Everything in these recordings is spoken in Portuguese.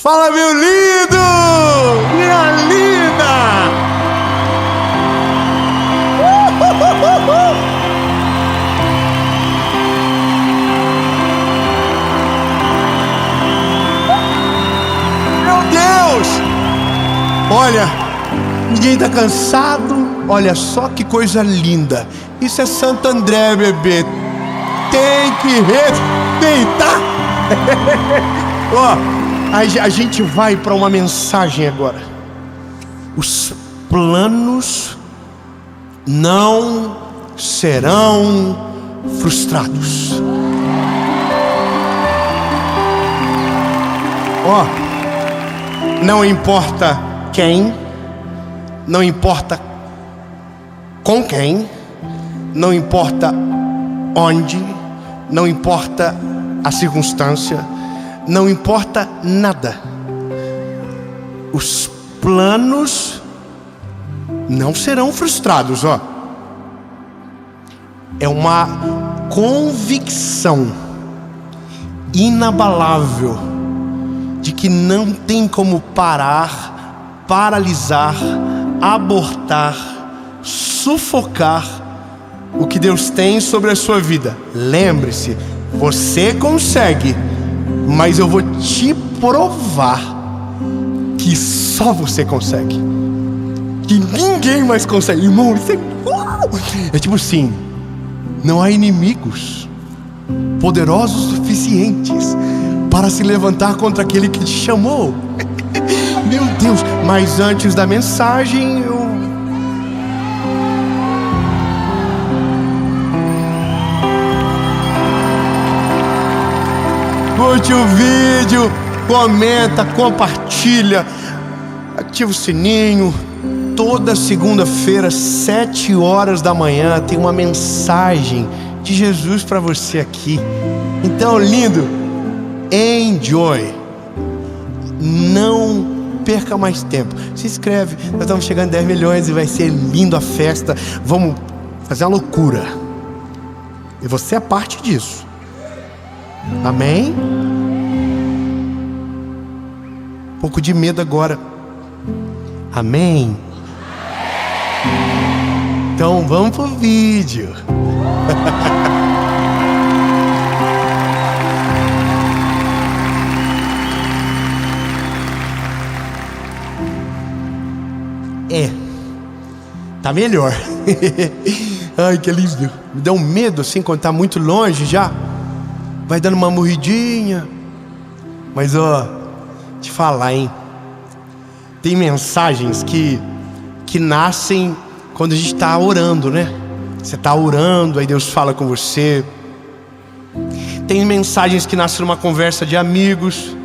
Fala, meu lindo! Minha linda! Meu Deus! Olha, ninguém tá cansado. Olha só que coisa linda. Isso é Santo André, bebê. Tem que respeitar. Ó, a gente vai para uma mensagem agora. Os planos não serão frustrados. Ó, não importa quem, não importa com quem, não importa onde, não importa a circunstância, não importa nada. Os planos não serão frustrados, ó. É uma convicção inabalável de que não tem como parar, paralisar, abortar, sufocar o que Deus tem sobre a sua vida. Lembre-se, você consegue, mas eu vou te provar que só você consegue, que ninguém mais consegue. Irmão, isso é tipo assim: não há inimigos poderosos o suficientes para se levantar contra aquele que te chamou. Meu Deus, mas antes da mensagem curte o vídeo, comenta, compartilha, ativa o sininho. Toda segunda-feira, 7 horas da manhã, tem uma mensagem de Jesus para você aqui. Então, lindo, enjoy. Não perca mais tempo. Se inscreve, nós estamos chegando a 10 milhões e vai ser lindo a festa. Vamos fazer uma loucura. E você é parte disso. Amém? Um pouco de medo agora. Amém? Então vamos pro vídeo. Tá melhor. Ai, que lindo. Me dá um medo assim quando tá muito longe já. Vai dando uma morridinha. Mas ó, te falar, hein? Tem mensagens que nascem quando a gente tá orando, né? Você tá orando, aí Deus fala com você. Tem mensagens que nascem numa conversa de amigos.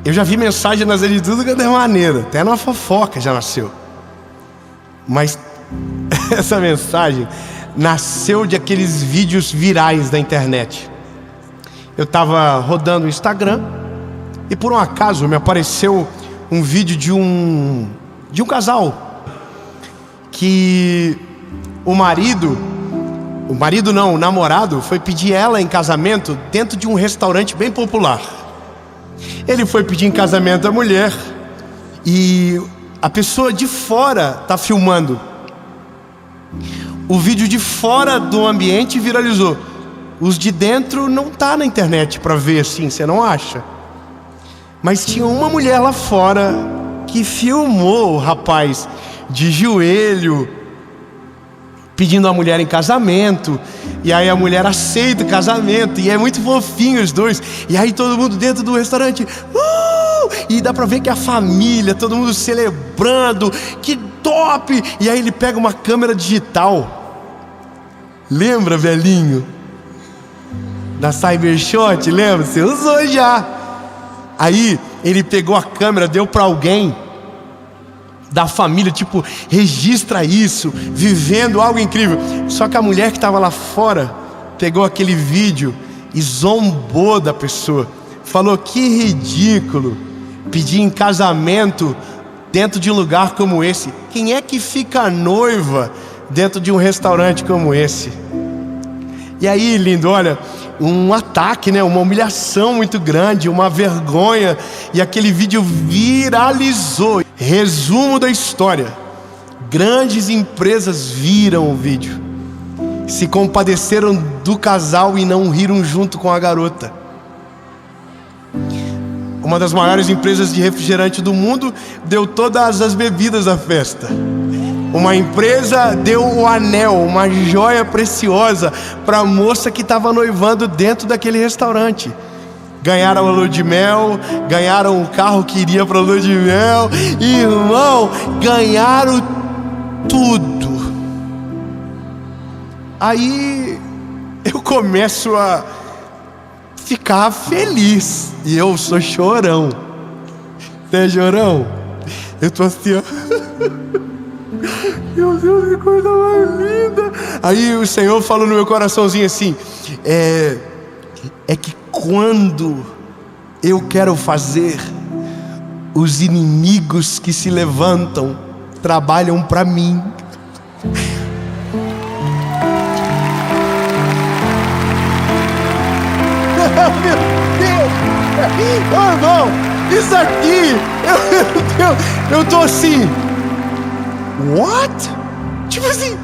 Eu já vi mensagem nas redes de tudo que é maneira. Até numa fofoca já nasceu. Mas essa mensagem nasceu de aqueles vídeos virais da internet. Eu estava rodando o Instagram e por um acaso me apareceu um vídeo de um casal que o namorado foi pedir ela em casamento dentro de um restaurante bem popular. Ele foi pedir em casamento a mulher e a pessoa de fora tá filmando. O vídeo de fora do ambiente viralizou. Os de dentro não tá na internet para ver assim, você não acha? Mas tinha uma mulher lá fora que filmou o rapaz de joelho pedindo a mulher em casamento. E aí a mulher aceita o casamento e é muito fofinho os dois. E aí todo mundo dentro do restaurante, e dá pra ver que a família, todo mundo celebrando, que top! E aí ele pega uma câmera digital. Lembra, velhinho? Da Cybershot, lembra? Você usou já. Aí ele pegou a câmera, deu pra alguém da família, tipo, registra isso, vivendo algo incrível. Só que a mulher que estava lá fora pegou aquele vídeo e zombou da pessoa. Falou: que ridículo pedir em casamento dentro de um lugar como esse. Quem é que fica noiva dentro de um restaurante como esse? E aí, lindo, olha, um ataque, né? Uma humilhação muito grande, uma vergonha, e aquele vídeo viralizou. Resumo da história: grandes empresas viram o vídeo, se compadeceram do casal e não riram junto com a garota. Uma das maiores empresas de refrigerante do mundo deu todas as bebidas à festa. Uma empresa deu o anel, uma joia preciosa, para a moça que estava noivando dentro daquele restaurante. Ganharam a lua de mel, ganharam o carro que iria para a lua de mel. Irmão, ganharam tudo. Aí eu começo a ficar feliz, e eu sou chorão. Você é chorão? Eu tô assim, ó. Meu Deus, que coisa mais linda. Aí o Senhor falou no meu coraçãozinho assim: é que quando eu quero fazer, os inimigos que se levantam trabalham para mim. Meu Deus, oh, irmão, isso aqui, eu tô assim, what? Tipo assim,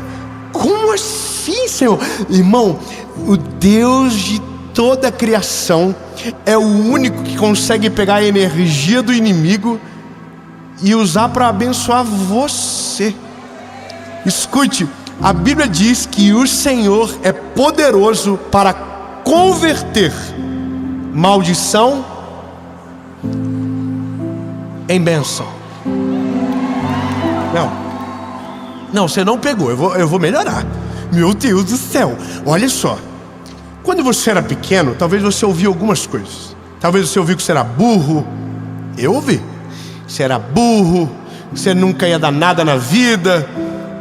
como assim, Senhor? Irmão, o Deus de toda a criação é o único que consegue pegar a energia do inimigo e usar para abençoar você. Escute, a Bíblia diz que o Senhor é poderoso para converter maldição em bênção. Não, você não pegou. Eu vou melhorar. Meu Deus do céu, olha só. Quando você era pequeno, talvez você ouviu algumas coisas. Talvez você ouviu que você era burro. Eu ouvi. Você era burro, você nunca ia dar nada na vida,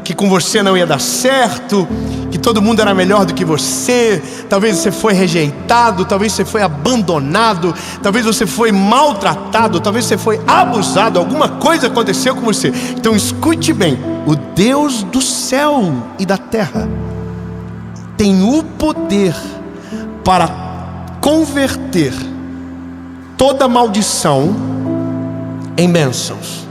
que com você não ia dar certo, que todo mundo era melhor do que você. Talvez você foi rejeitado, talvez você foi abandonado, talvez você foi maltratado, talvez você foi abusado, alguma coisa aconteceu com você. Então escute bem: o Deus do céu e da terra tem o poder para converter toda maldição em bênçãos.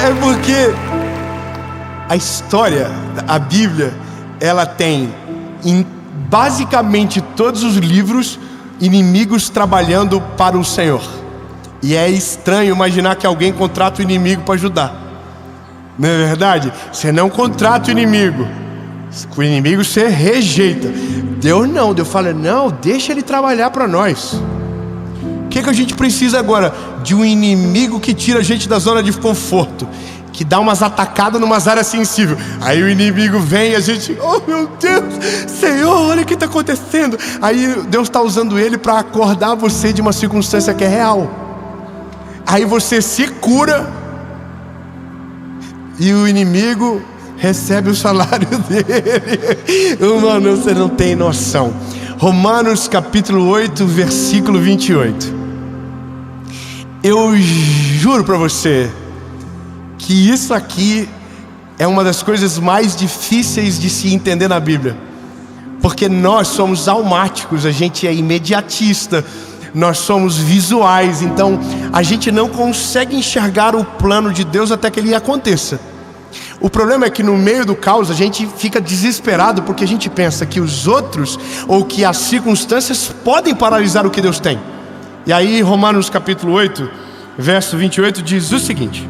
É porque a história, a Bíblia, ela tem em basicamente todos os livros inimigos trabalhando para o Senhor. E é estranho imaginar que alguém contrata o inimigo para ajudar. Não é verdade? Você não contrata o inimigo, o inimigo você rejeita. Deus não, Deus fala: não, deixa ele trabalhar para nós. O que a gente precisa agora? De um inimigo que tira a gente da zona de conforto, que dá umas atacadas numas áreas sensíveis. Aí o inimigo vem e a gente: oh meu Deus, Senhor, olha o que está acontecendo. Aí Deus está usando ele para acordar você de uma circunstância que é real. Aí você se cura e o inimigo recebe o salário dele. Mano, você não tem noção. Romanos capítulo 8, versículo 28. Eu juro para você que isso aqui é uma das coisas mais difíceis de se entender na Bíblia, porque nós somos almáticos, a gente é imediatista, nós somos visuais, então a gente não consegue enxergar o plano de Deus até que ele aconteça. O problema é que no meio do caos a gente fica desesperado, porque a gente pensa que os outros ou que as circunstâncias podem paralisar o que Deus tem. E aí Romanos capítulo 8, verso 28 diz o seguinte: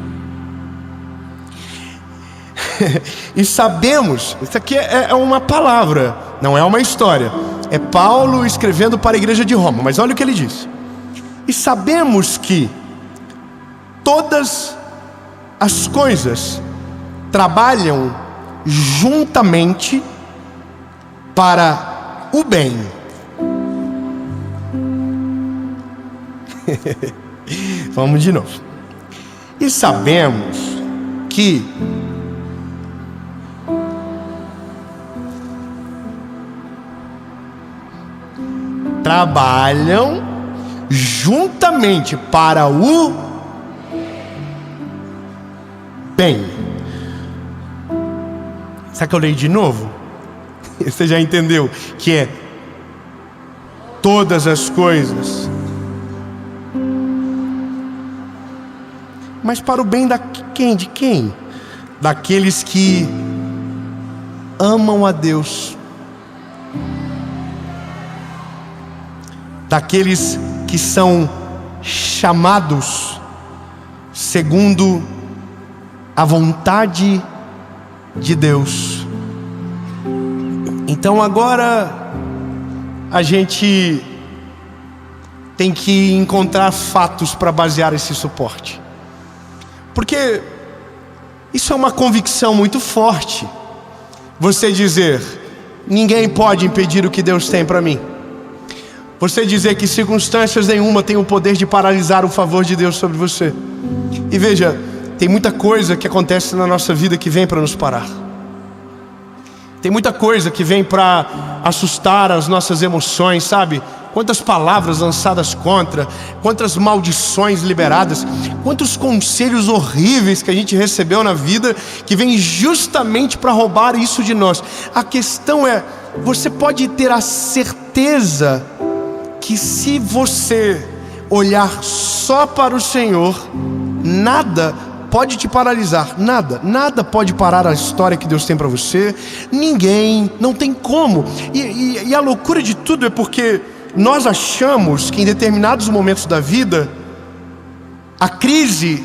e sabemos, isso aqui é uma palavra, não é uma história, é Paulo escrevendo para a igreja de Roma, mas olha o que ele diz: e sabemos que todas as coisas trabalham juntamente para o bem. Vamos de novo. E sabemos que trabalham juntamente para o bem. Será que eu leio de novo? Você já entendeu que é todas as coisas, mas para o bem de quem? Daqueles que amam a Deus, daqueles que são chamados segundo a vontade de Deus. Então agora a gente tem que encontrar fatos para basear esse suporte, porque isso é uma convicção muito forte. Você dizer, ninguém pode impedir o que Deus tem para mim. Você dizer que circunstâncias nenhuma tem o poder de paralisar o favor de Deus sobre você. E veja, tem muita coisa que acontece na nossa vida que vem para nos parar. Tem muita coisa que vem para assustar as nossas emoções, sabe? Quantas palavras lançadas contra, quantas maldições liberadas, quantos conselhos horríveis que a gente recebeu na vida, que vem justamente para roubar isso de nós. A questão é, você pode ter a certeza que se você olhar só para o Senhor, nada pode te paralisar, nada pode parar a história que Deus tem para você. Ninguém, não tem como. E a loucura de tudo é porque nós achamos que em determinados momentos da vida a crise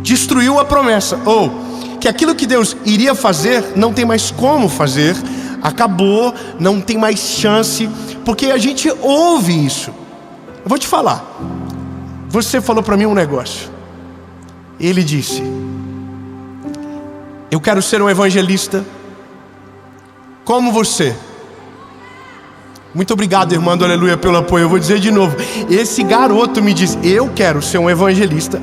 destruiu a promessa, ou que aquilo que Deus iria fazer não tem mais como fazer, acabou, não tem mais chance, porque a gente ouve isso. Eu vou te falar, você falou para mim um negócio. Ele disse, eu quero ser um evangelista como você. Muito obrigado, irmã do Aleluia, pelo apoio. Eu vou dizer de novo, esse garoto me disse, eu quero ser um evangelista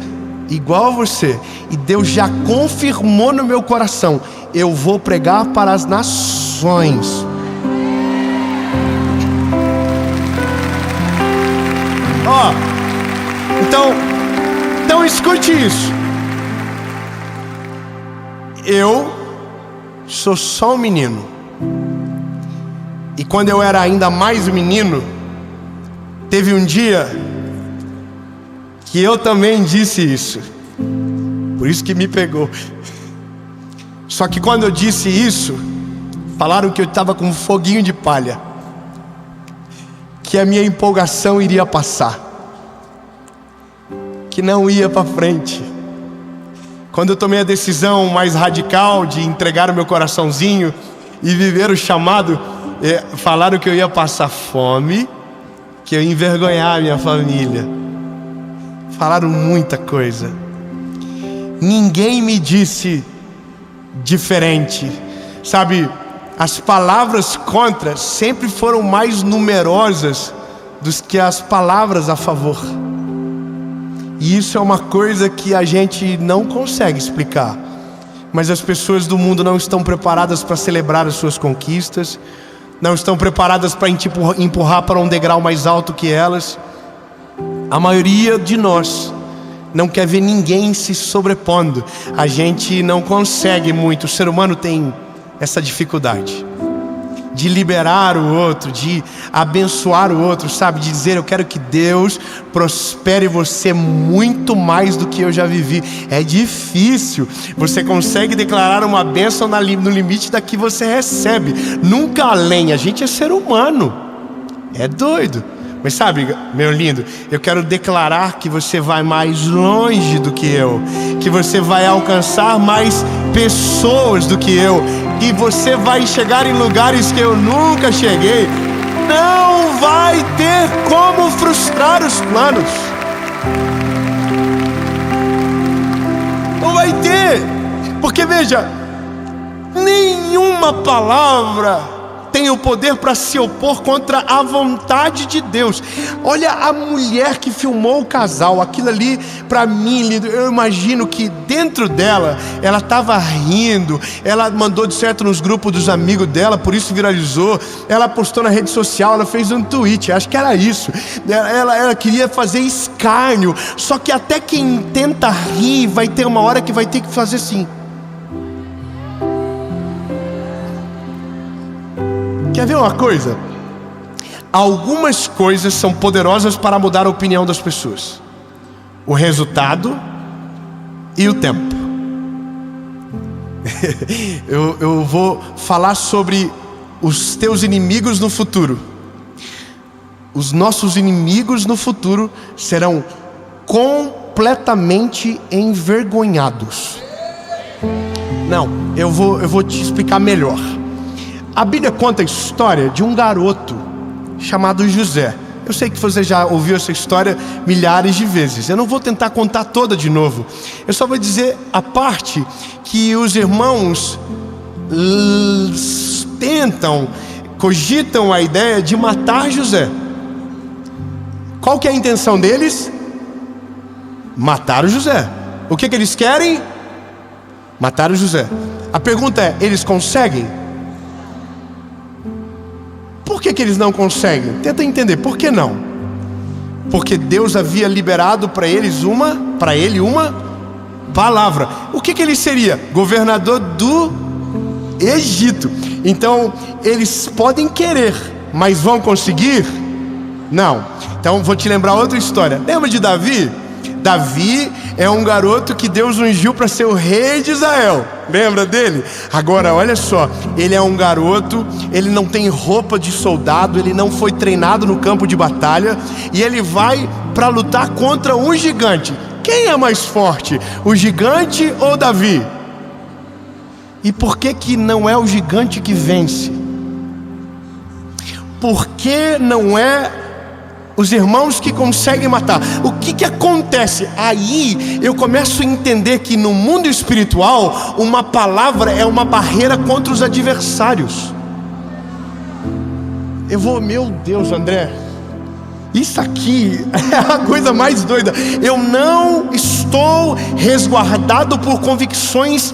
igual a você. E Deus já confirmou no meu coração, eu vou pregar para as nações. Então escute isso. Eu sou só um menino. E quando eu era ainda mais um menino, teve um dia que eu também disse isso. Por isso que me pegou. Só que quando eu disse isso, falaram que eu estava com um foguinho de palha, que a minha empolgação iria passar, que não ia para frente. Quando eu tomei a decisão mais radical de entregar o meu coraçãozinho e viver o chamado, falaram que eu ia passar fome, que eu ia envergonhar a minha família. Falaram muita coisa. Ninguém me disse diferente. Sabe, as palavras contra sempre foram mais numerosas do que as palavras a favor. E isso é uma coisa que a gente não consegue explicar. Mas as pessoas do mundo não estão preparadas para celebrar as suas conquistas, não estão preparadas para empurrar para um degrau mais alto que elas. A maioria de nós não quer ver ninguém se sobrepondo. A gente não consegue muito. O ser humano tem essa dificuldade de liberar o outro, de abençoar o outro, sabe? De dizer, eu quero que Deus prospere você muito mais do que eu já vivi. É difícil. Você consegue declarar uma bênção no limite da que você recebe, nunca além. A gente é ser humano, é doido. Mas sabe, meu lindo, eu quero declarar que você vai mais longe do que eu, que você vai alcançar mais pessoas do que eu, e você vai chegar em lugares que eu nunca cheguei. Não vai ter como frustrar os planos. Não vai ter. Porque veja, nenhuma palavra tem tem o poder para se opor contra a vontade de Deus. Olha a mulher que filmou o casal. Aquilo ali, para mim, eu imagino que dentro dela, ela estava rindo. Ela mandou de certo nos grupos dos amigos dela, por isso viralizou. Ela postou na rede social, ela fez um tweet, acho que era isso. Ela queria fazer escárnio. Só que até quem tenta rir, vai ter uma hora que vai ter que fazer assim. Quer ver uma coisa? Algumas coisas são poderosas para mudar a opinião das pessoas: o resultado e o tempo. eu vou falar sobre os teus inimigos no futuro. Os nossos inimigos no futuro serão completamente envergonhados. Não, eu vou te explicar melhor. A Bíblia conta a história de um garoto chamado José. Eu sei que você já ouviu essa história milhares de vezes. Eu não vou tentar contar toda de novo. Eu só vou dizer a parte que os irmãos cogitam a ideia de matar José. Qual que é a intenção deles? Matar o José. O que eles querem? Matar o José. A pergunta é, eles conseguem? Por que eles não conseguem? Tenta entender, por que não? Porque Deus havia liberado para ele uma palavra. O que ele seria? Governador do Egito. Então, eles podem querer, mas vão conseguir? Não. Então, vou te lembrar outra história. Lembra de Davi? Davi é um garoto que Deus ungiu para ser o rei de Israel. Lembra dele? Agora, olha só. Ele é um garoto, ele não tem roupa de soldado, ele não foi treinado no campo de batalha, e ele vai para lutar contra um gigante. Quem é mais forte? O gigante ou Davi? E por que não é o gigante que vence? Por que não é os irmãos que conseguem matar? O que acontece? Aí eu começo a entender que no mundo espiritual, uma palavra é uma barreira contra os adversários. Meu Deus, André, isso aqui é a coisa mais doida. Eu não estou resguardado por convicções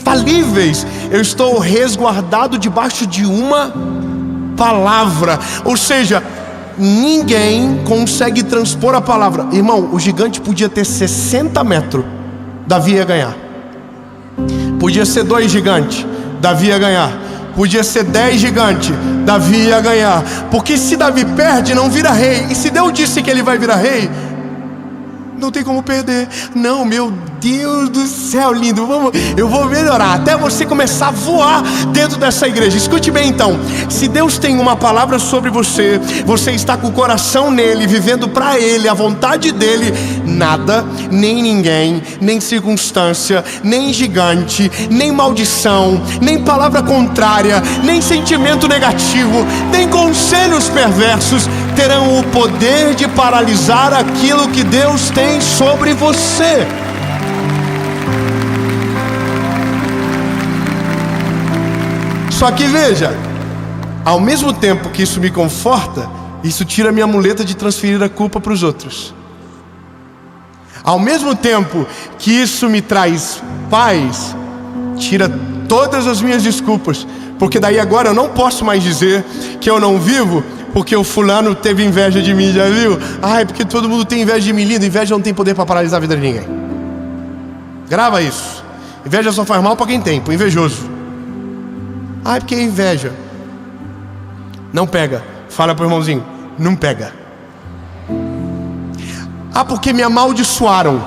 falíveis. Eu estou resguardado debaixo de uma palavra. Ou seja, ninguém consegue transpor a palavra. Irmão, o gigante podia ter 60 metros, Davi ia ganhar. Podia ser 2 gigantes, Davi ia ganhar. Podia ser 10 gigantes, Davi ia ganhar. Porque se Davi perde, não vira rei. E se Deus disse que ele vai virar rei, não tem como perder. Não, meu Deus do céu, lindo. Eu vou melhorar até você começar a voar dentro dessa igreja. Escute bem então. Se Deus tem uma palavra sobre você, você está com o coração nele, vivendo para ele, a vontade dele, nada, nem ninguém, nem circunstância, nem gigante, nem maldição, nem palavra contrária, nem sentimento negativo, nem conselhos perversos terão o poder de paralisar aquilo que Deus tem sobre você. Só que veja, ao mesmo tempo que isso me conforta, isso tira a minha muleta de transferir a culpa para os outros. Ao mesmo tempo que isso me traz paz, tira todas as minhas desculpas, porque daí agora eu não posso mais dizer que eu não vivo porque o fulano teve inveja de mim, já viu? É porque todo mundo tem inveja de mim. Lindo, inveja não tem poder para paralisar a vida de ninguém. Grava isso. Inveja só faz mal para quem tem, para o invejoso. É porque é inveja. Não pega. Fala pro irmãozinho, não pega. Porque me amaldiçoaram.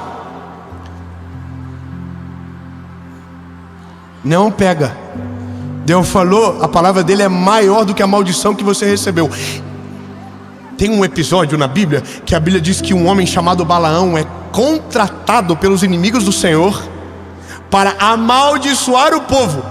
Não pega. Deus falou, a palavra dele é maior do que a maldição que você recebeu. Tem um episódio na Bíblia que a Bíblia diz que um homem chamado Balaão é contratado pelos inimigos do Senhor para amaldiçoar o povo.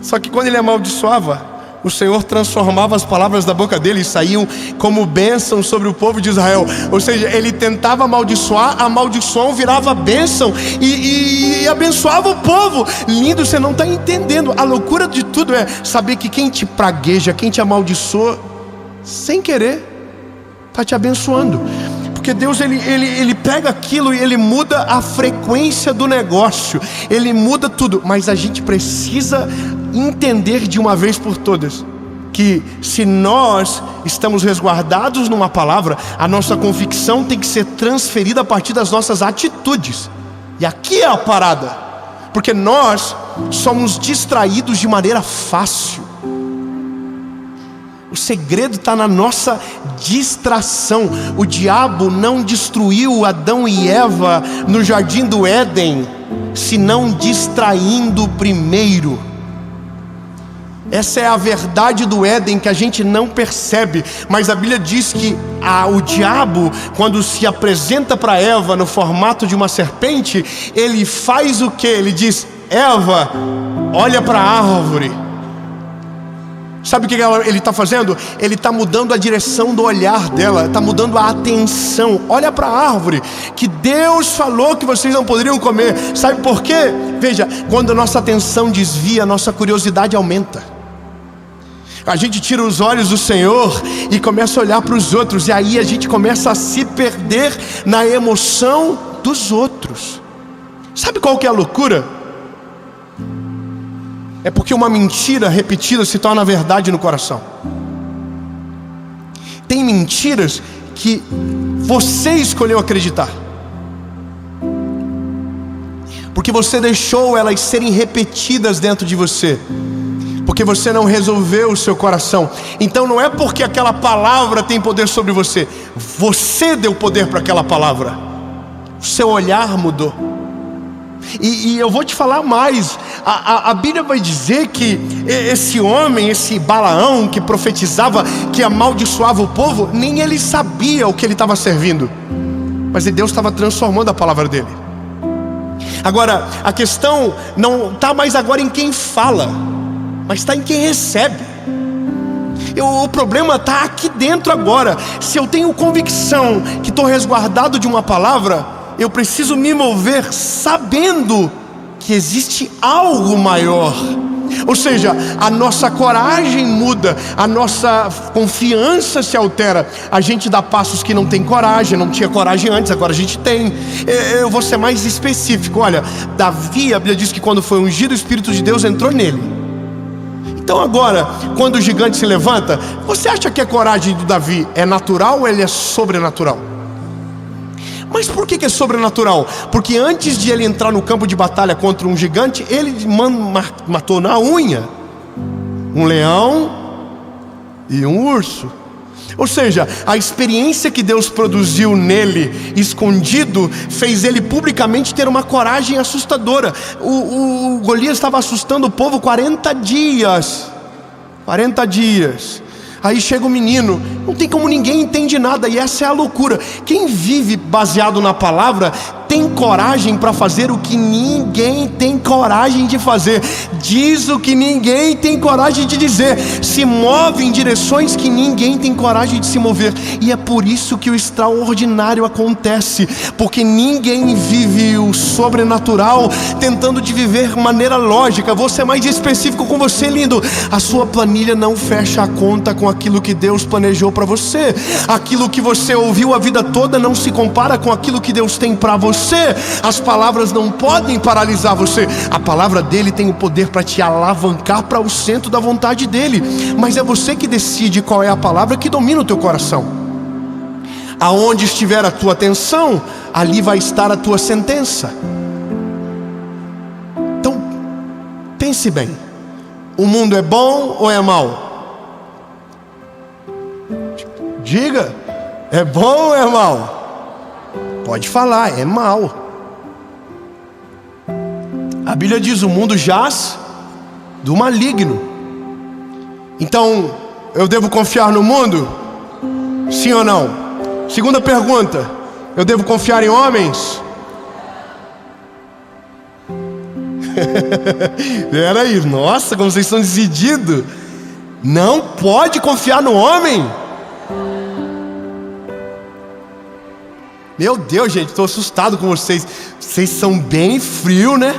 Só que quando ele amaldiçoava, o Senhor transformava as palavras da boca dele e saíam como bênção sobre o povo de Israel. Ou seja, ele tentava amaldiçoar, a maldição virava bênção e abençoava o povo. Lindo, você não está entendendo. A loucura de tudo é saber que quem te pragueja, quem te amaldiçoa, sem querer, está te abençoando. Porque Deus ele pega aquilo e ele muda a frequência do negócio, ele muda tudo. Mas a gente precisa entender de uma vez por todas que se nós estamos resguardados numa palavra, a nossa convicção tem que ser transferida a partir das nossas atitudes. E aqui é a parada, porque nós somos distraídos de maneira fácil. O segredo está na nossa distração. O diabo não destruiu Adão e Eva no jardim do Éden, senão distraindo primeiro. Essa é a verdade do Éden que a gente não percebe. Mas a Bíblia diz que o diabo, quando se apresenta para Eva no formato de uma serpente, ele faz o que? Ele diz: Eva, olha para a árvore. Sabe o que ele está fazendo? Ele está mudando a direção do olhar dela, está mudando a atenção. Olha para a árvore, que Deus falou que vocês não poderiam comer. Sabe por quê? Veja, quando a nossa atenção desvia, a nossa curiosidade aumenta. A gente tira os olhos do Senhor e começa a olhar para os outros. E aí a gente começa a se perder na emoção dos outros. Sabe qual que é a loucura? É porque uma mentira repetida se torna verdade no coração. Tem mentiras que você escolheu acreditar, porque você deixou elas serem repetidas dentro de você, porque você não resolveu o seu coração. Então não é porque aquela palavra tem poder sobre você, você deu poder para aquela palavra. O seu olhar mudou. E eu vou te falar mais. A Bíblia vai dizer que esse homem, esse Balaão que profetizava, que amaldiçoava o povo, nem ele sabia o que ele estava servindo, mas Deus estava transformando a palavra dele. Agora, a questão não está mais agora em quem fala, mas está em quem recebe. O problema está aqui dentro agora. Se eu tenho convicção que estou resguardado de uma palavra, eu preciso me mover sabendo que existe algo maior. Ou seja, a nossa coragem muda, a nossa confiança se altera. A gente dá passos que não tem coragem, não tinha coragem antes, agora a gente tem. Eu vou ser mais específico. Olha, Davi, a Bíblia diz que quando foi ungido, o Espírito de Deus entrou nele. Então agora, quando o gigante se levanta, você acha que a coragem do Davi é natural ou ele é sobrenatural? Mas por que é sobrenatural? Porque antes de ele entrar no campo de batalha contra um gigante, ele matou na unha um leão e um urso. Ou seja, a experiência que Deus produziu nele, escondido, fez ele publicamente ter uma coragem assustadora. O Golias estava assustando o povo 40 dias. 40 dias. Aí chega o menino, não tem como, ninguém entende nada. E essa é a loucura. Quem vive baseado na palavra tem coragem para fazer o que ninguém tem coragem de fazer, diz o que ninguém tem coragem de dizer, se move em direções que ninguém tem coragem de se mover. E é por isso que o extraordinário acontece, porque ninguém vive o sobrenatural tentando de viver maneira lógica. Vou ser mais específico com você, lindo. A sua planilha não fecha a conta com aquilo que Deus planejou para você. Aquilo que você ouviu a vida toda não se compara com aquilo que Deus tem para você. As palavras não podem paralisar você. A palavra dele tem o poder para te alavancar para o centro da vontade dele. Mas é você que decide qual é a palavra que domina o teu coração. Aonde estiver a tua atenção, ali vai estar a tua sentença. Então, pense bem. O mundo é bom ou é mau? Diga, é bom ou é mau? Pode falar, é mau. A Bíblia diz: o mundo jaz do maligno. Então, eu devo confiar no mundo? Sim ou não? Segunda pergunta: eu devo confiar em homens? Peraí, nossa, como vocês estão decididos. Não pode confiar no homem. Meu Deus, gente, estou assustado com vocês. Vocês são bem frios, né?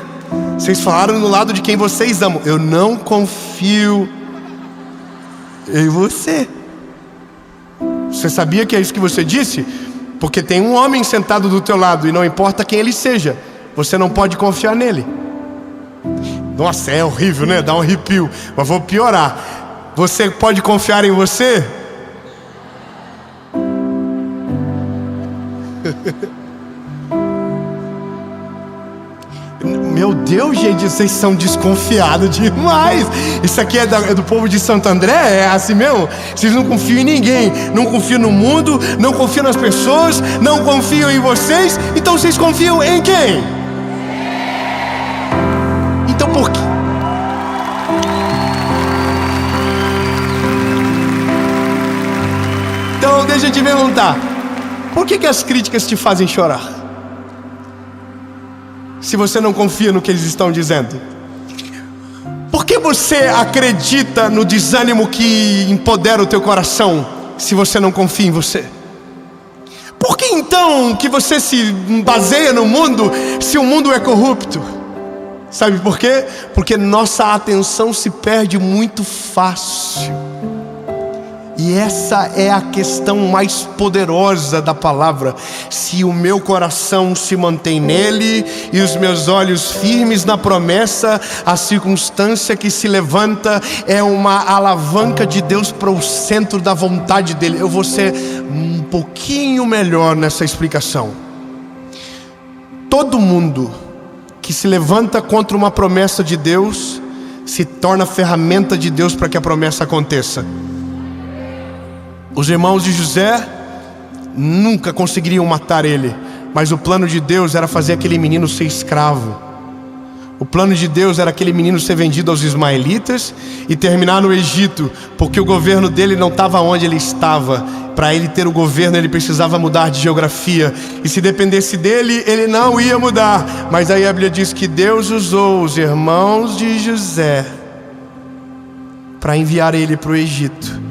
Vocês falaram no lado de quem vocês amam. Eu não confio em você. Você sabia que é isso que você disse? Porque tem um homem sentado do teu lado, e não importa quem ele seja, você não pode confiar nele. Nossa, é horrível, né? Dá um arrepio. Mas vou piorar. Você pode confiar em você? Meu Deus, gente, vocês são desconfiados demais. Isso aqui é do povo de Santo André? É assim mesmo? Vocês não confiam em ninguém. Não confiam no mundo, não confiam nas pessoas, não confiam em vocês. Então vocês confiam em quem? Então por quê? Então deixa eu te perguntar, por que as críticas te fazem chorar? Se você não confia no que eles estão dizendo? Por que você acredita no desânimo que empodera o teu coração, se você não confia em você? Por que então que você se baseia no mundo, se o mundo é corrupto? Sabe por quê? Porque nossa atenção se perde muito fácil. E essa é a questão mais poderosa da palavra. Se o meu coração se mantém nele e os meus olhos firmes na promessa, a circunstância que se levanta é uma alavanca de Deus para o centro da vontade dele. Eu vou ser um pouquinho melhor nessa explicação. Todo mundo que se levanta contra uma promessa de Deus se torna ferramenta de Deus para que a promessa aconteça. Os irmãos de José nunca conseguiriam matar ele, mas o plano de Deus era fazer aquele menino ser escravo. O plano de Deus era aquele menino ser vendido aos ismaelitas e terminar no Egito, porque o governo dele não estava onde ele estava. Para ele ter o governo, ele precisava mudar de geografia, e se dependesse dele, ele não ia mudar. Mas aí a Bíblia diz que Deus usou os irmãos de José para enviar ele para o Egito.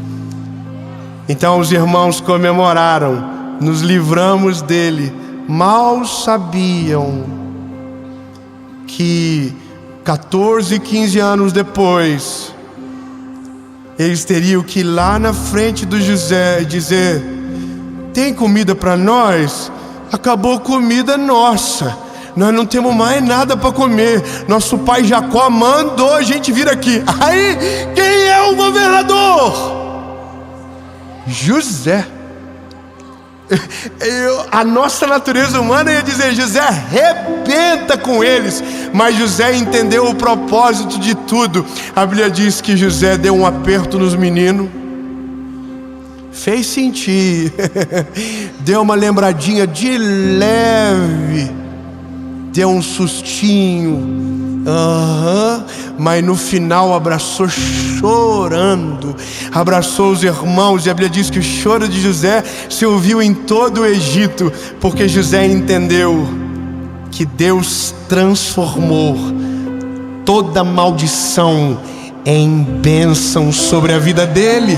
Então os irmãos comemoraram, nos livramos dele. Mal sabiam que 14, 15 anos depois, eles teriam que ir lá na frente do José e dizer: tem comida para nós? Acabou a comida nossa, nós não temos mais nada para comer. Nosso pai Jacó mandou a gente vir aqui. Aí, quem é o governador? José. A nossa natureza humana ia dizer: José, arrebenta com eles. Mas José entendeu o propósito de tudo. A Bíblia diz que José deu um aperto nos meninos, fez sentir, deu uma lembradinha de leve, deu um sustinho, mas no final abraçou chorando, abraçou os irmãos. E a Bíblia diz que o choro de José se ouviu em todo o Egito, porque José entendeu que Deus transformou toda maldição em bênção sobre a vida dele.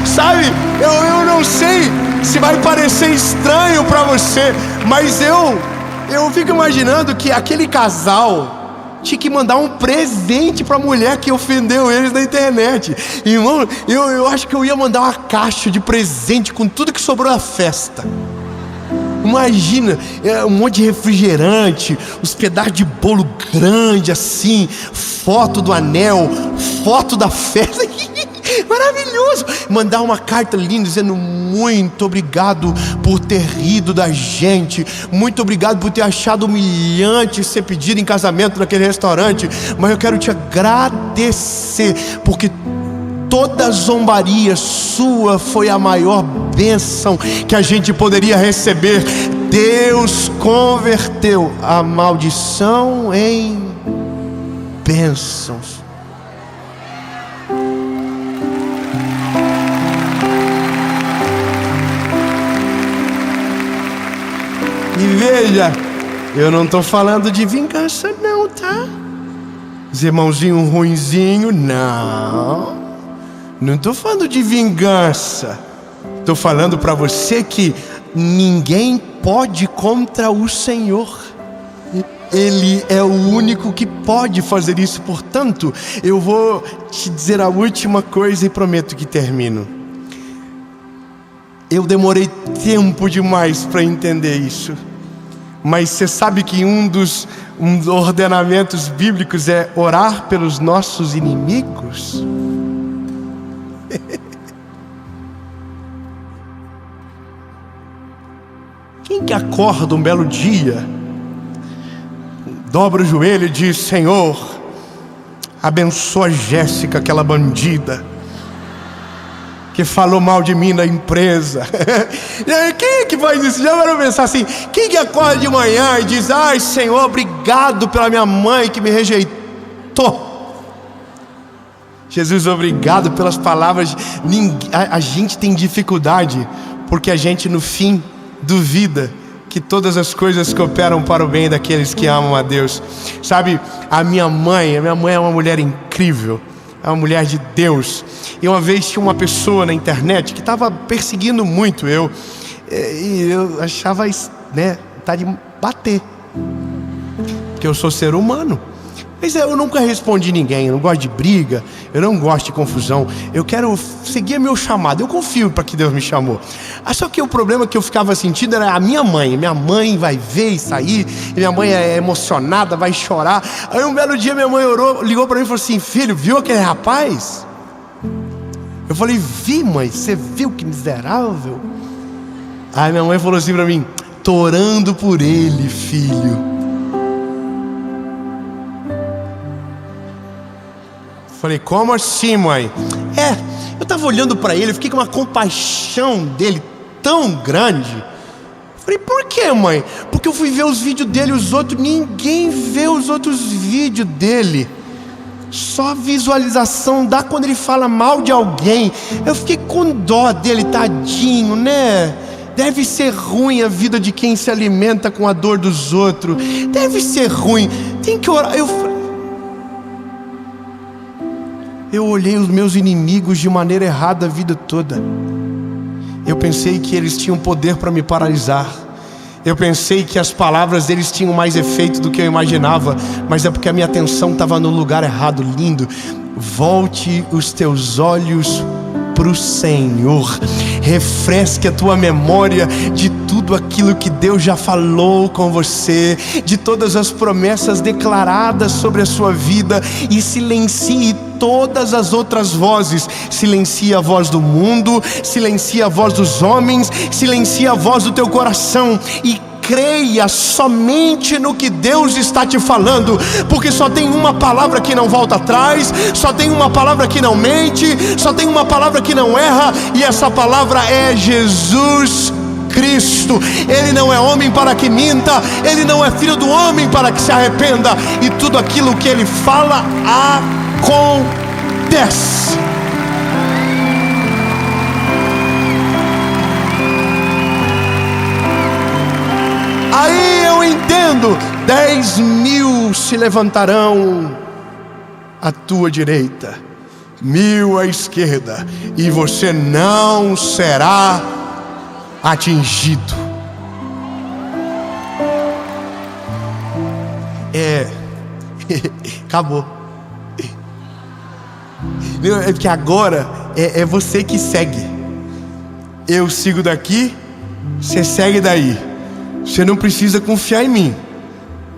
Sabe, eu não sei se vai parecer estranho para você, mas eu fico imaginando que aquele casal tinha que mandar um presente para a mulher que ofendeu eles na internet. Irmão, eu acho que eu ia mandar uma caixa de presente com tudo que sobrou da festa. Imagina, um monte de refrigerante, uns pedaços de bolo grande assim, foto do anel, foto da festa. Maravilhoso. Mandar uma carta linda dizendo: muito obrigado por ter rido da gente, muito obrigado por ter achado humilhante ser pedido em casamento naquele restaurante, mas eu quero te agradecer, porque toda zombaria sua foi a maior bênção que a gente poderia receber. Deus converteu a maldição em bênçãos. E veja, eu não estou falando de vingança não, tá? Os irmãozinhos ruinzinhos, não. Não estou falando de vingança. Estou falando para você que ninguém pode contra o Senhor. Ele é o único que pode fazer isso. Portanto, eu vou te dizer a última coisa e prometo que termino. Eu demorei tempo demais para entender isso. Mas você sabe que um dos ordenamentos bíblicos é orar pelos nossos inimigos? Quem que acorda um belo dia, dobra o joelho e diz: Senhor, abençoa Jéssica, aquela bandida que falou mal de mim na empresa. Quem é que faz isso? Já vai pensar assim: quem que acorda de manhã e diz: ai Senhor, obrigado pela minha mãe que me rejeitou. Jesus, obrigado pelas palavras. A gente tem dificuldade porque a gente no fim duvida que todas as coisas cooperam para o bem daqueles que amam a Deus. Sabe, a minha mãe é uma mulher incrível, é uma mulher de Deus. E uma vez tinha uma pessoa na internet que estava perseguindo muito eu, e eu achava, né, tá de bater, porque eu sou ser humano. Mas eu nunca respondi ninguém, eu não gosto de briga, eu não gosto de confusão, eu quero seguir meu chamado, eu confio para que Deus me chamou. Só que o problema que eu ficava sentindo era a minha mãe vai ver isso aí, e minha mãe é emocionada, vai chorar. Aí um belo dia minha mãe ligou para mim e falou assim: filho, viu aquele rapaz? Eu falei: vi, mãe, você viu que miserável? Aí minha mãe falou assim para mim: tô orando por ele, filho. Falei: como assim, mãe? Eu tava olhando para ele, fiquei com uma compaixão dele tão grande. Falei: por que, mãe? Porque eu fui ver os vídeos dele, os outros, ninguém vê os outros vídeos dele. Só visualização dá quando ele fala mal de alguém. Eu fiquei com dó dele, tadinho, né? Deve ser ruim a vida de quem se alimenta com a dor dos outros. Deve ser ruim, tem que orar. Eu olhei os meus inimigos de maneira errada a vida toda. Eu pensei que eles tinham poder para me paralisar. Eu pensei que as palavras deles tinham mais efeito do que eu imaginava. Mas é porque a minha atenção estava no lugar errado. Lindo. Volte os teus olhos para o Senhor. Refresque a tua memória de tudo aquilo que Deus já falou com você, de todas as promessas declaradas sobre a sua vida, e silencie todas as outras vozes. Silencia a voz do mundo, silencia a voz dos homens, silencia a voz do teu coração e creia somente no que Deus está te falando, porque só tem uma palavra que não volta atrás, só tem uma palavra que não mente, só tem uma palavra que não erra, e essa palavra é Jesus Cristo. Ele não é homem para que minta, ele não é filho do homem para que se arrependa, e tudo aquilo que ele fala acontece. Aí eu entendo: 10.000 se levantarão à tua direita, 1.000 à esquerda, e você não será atingido. Acabou. É porque agora é você que segue. Eu sigo daqui, você segue daí. Você não precisa confiar em mim,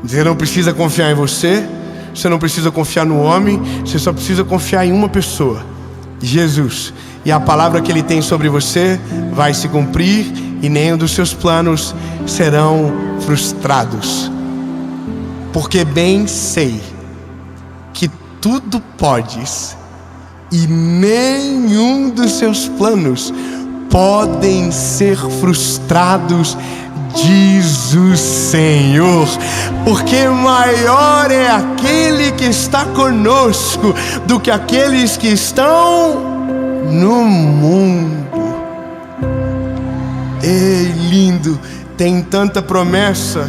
você não precisa confiar em você, você não precisa confiar no homem, você só precisa confiar em uma pessoa: Jesus. E a palavra que Ele tem sobre você vai se cumprir, e nenhum dos seus planos serão frustrados. Porque bem sei que tudo podes, e nenhum dos seus planos podem ser frustrados, diz o Senhor, porque maior é aquele que está conosco do que aqueles que estão no mundo. Ei, lindo, tem tanta promessa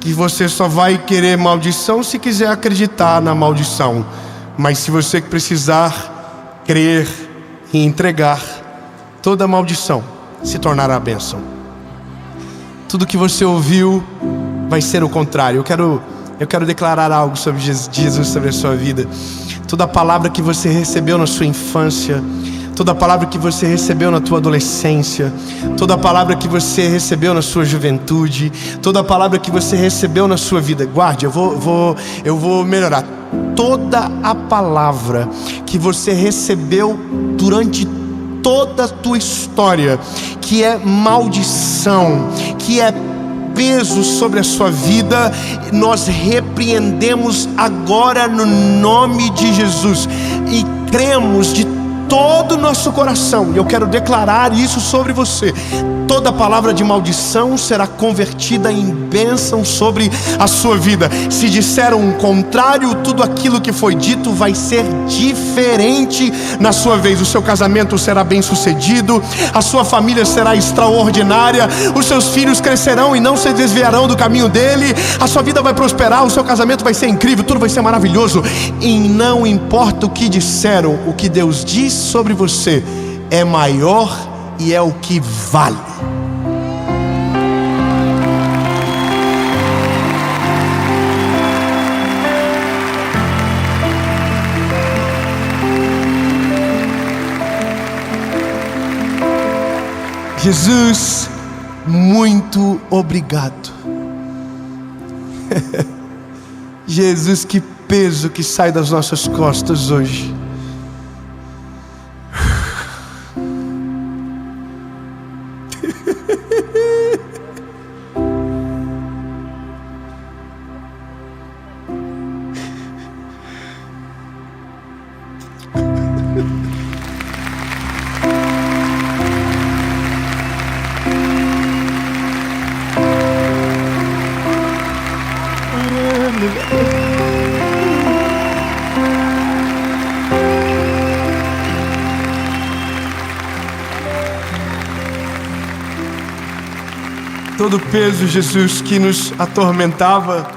que você só vai querer maldição se quiser acreditar na maldição. Mas se você precisar crer e entregar, toda maldição se tornará bênção. Tudo que você ouviu vai ser o contrário. Eu quero declarar algo sobre Jesus, sobre a sua vida. Toda palavra que você recebeu na sua infância, toda palavra que você recebeu na tua adolescência, toda palavra que você recebeu na sua juventude, toda palavra que você recebeu na sua vida, guarde, eu vou melhorar. Toda a palavra que você recebeu durante toda a tua história, que é maldição, que é peso sobre a sua vida, nós repreendemos agora no nome de Jesus e cremos de todo o nosso coração, e eu quero declarar isso sobre você. Toda palavra de maldição será convertida em bênção sobre a sua vida. Se disseram o contrário, tudo aquilo que foi dito vai ser diferente na sua vez. O seu casamento será bem sucedido, a sua família será extraordinária, os seus filhos crescerão e não se desviarão do caminho dele, a sua vida vai prosperar, o seu casamento vai ser incrível, tudo vai ser maravilhoso. E não importa o que disseram, o que Deus diz sobre você é maior e é o que vale. Jesus, muito obrigado. Jesus, que peso que sai das nossas costas hoje. Todo o peso, Jesus, que nos atormentava,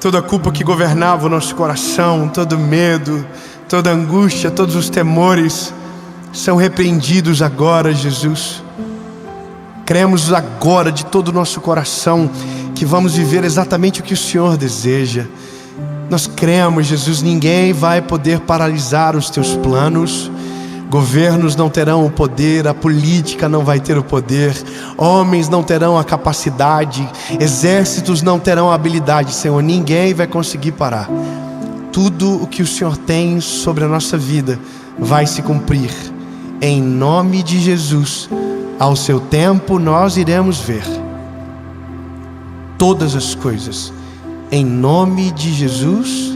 toda a culpa que governava o nosso coração, todo medo, toda angústia, todos os temores são repreendidos agora, Jesus. Cremos agora de todo o nosso coração que vamos viver exatamente o que o Senhor deseja. Nós cremos, Jesus, ninguém vai poder paralisar os teus planos. Governos não terão o poder, a política não vai ter o poder, homens não terão a capacidade, exércitos não terão a habilidade, Senhor, ninguém vai conseguir parar. Tudo o que o Senhor tem sobre a nossa vida vai se cumprir, em nome de Jesus. Ao seu tempo nós iremos ver todas as coisas, em nome de Jesus.